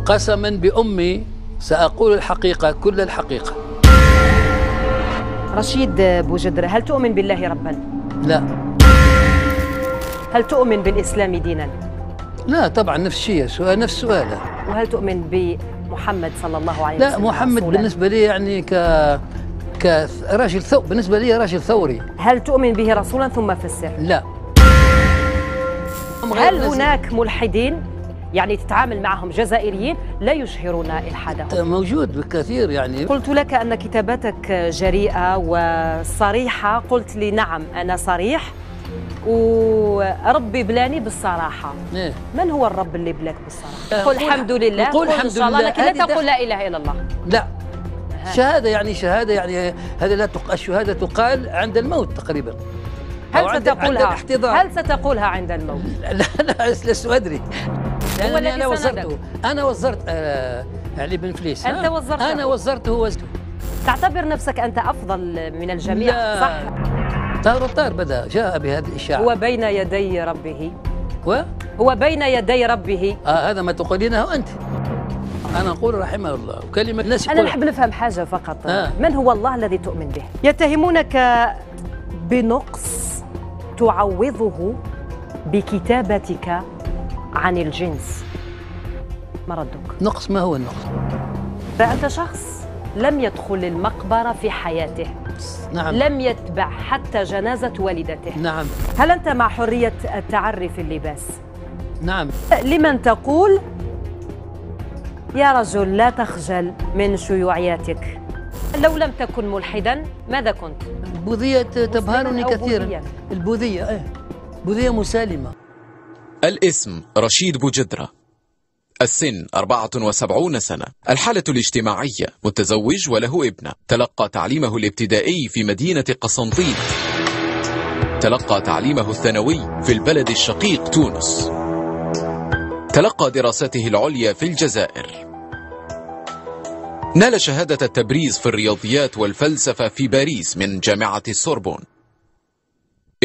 قسما بأمي سأقول الحقيقة، كل الحقيقة. رشيد بوجدرة، هل تؤمن بالله ربا؟ لا. هل تؤمن بالإسلام دينا؟ لا طبعا، نفس الشيء، نفس سؤاله. وهل تؤمن بمحمد صلى الله عليه وسلم؟ لا، محمد رسولا؟ بالنسبة لي يعني كراجل بالنسبة لي راجل ثوري. هل تؤمن به رسولا ثم فسر؟ لا. هل هناك ملحدين يعني تتعامل معهم جزائريين لا يشهرون إلحادهم؟ موجود بكثير يعني. قلت لك أن كتاباتك جريئة وصريحة، قلت لي نعم أنا صريح وربي بلاني بالصراحة. إيه؟ من هو الرب اللي بلاك بالصراحة؟ قل الحمد لله، قل الحمد لله، لكن لا تقول لا إله إلا الله. لا. شهادة يعني هذا لا الشهادة تقال عند الموت تقريبا. هل ستقولها عند الموت؟ لا لست أدري. يعني أنا وزرت علي بن فليس. أنت وزرته؟ أنا وزرته ووزته. تعتبر نفسك أنت أفضل من الجميع؟ لا. صح؟ طار بدأ جاء بهذه الإشاعة. هو بين يدي ربه. هو بين يدي ربه. هذا ما تقولينه أنت. أنا أقول رحمه الله، وكلمة الناس أنا نحب نفهم حاجة فقط. من هو الله الذي تؤمن به؟ يتهمونك بنقص تعوضه بكتابتك عن الجنس، ما ردك؟ نقص؟ ما هو النقص؟ فأنت شخص لم يدخل المقبرة في حياته. نعم. لم يتبع حتى جنازة والدته. نعم. هل أنت مع حرية التعري في اللباس؟ نعم. لمن تقول يا رجل لا تخجل من شيوعياتك؟ لو لم تكن ملحدا ماذا كنت؟ البوذية تبهرني كثيرا. البوذية بوذية مسالمة. الاسم رشيد بوجدرة، السن 74 سنة، الحالة الاجتماعية متزوج وله ابنة، تلقى تعليمه الابتدائي في مدينة قسنطينة، تلقى تعليمه الثانوي في البلد الشقيق تونس، تلقى دراساته العليا في الجزائر، نال شهادة التبريز في الرياضيات والفلسفة في باريس من جامعة السوربون،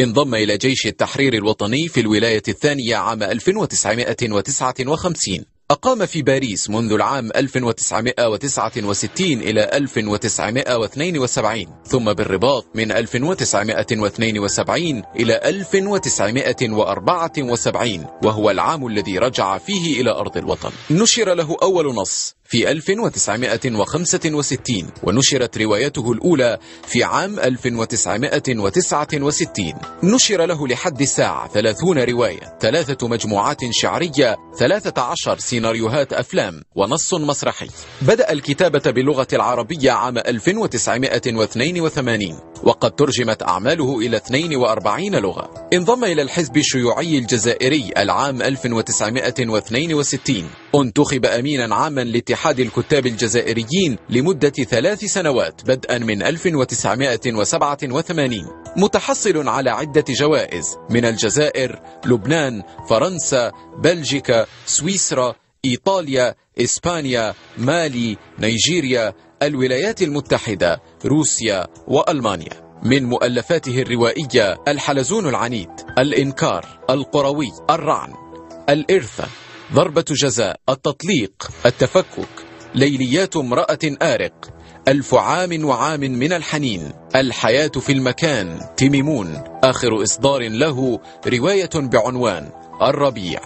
انضم إلى جيش التحرير الوطني في الولاية الثانية عام 1959. أقام في باريس منذ العام 1969 إلى 1972، ثم بالرباط من 1972 إلى 1974، وهو العام الذي رجع فيه إلى أرض الوطن. نشر له أول نص في 1965، ونشرت روايته الأولى في عام 1969. نشر له لحد الساعة 30 رواية، 3 مجموعات شعرية، 13 سيناريوهات أفلام، ونص مسرحي. بدأ الكتابة باللغة العربية عام 1982، وقد ترجمت أعماله إلى 42 لغة. انضم إلى الحزب الشيوعي الجزائري العام 1962. انتخب أمينا عاما لاتحاد الكتاب الجزائريين لمدة 3 سنوات بدءا من 1987، متحصل على عدة جوائز من الجزائر، لبنان، فرنسا، بلجيكا، سويسرا، إيطاليا، إسبانيا، مالي، نيجيريا، الولايات المتحدة، روسيا وألمانيا. من مؤلفاته الروائية الحلزون العنيد، الإنكار، القروي، الرعن، الإرثة، ضربة جزاء، التطليق، التفكك، ليليات امرأة آرق، 1000 عام وعام من الحنين، الحياة في المكان، تيميمون. آخر إصدار له رواية بعنوان الربيع.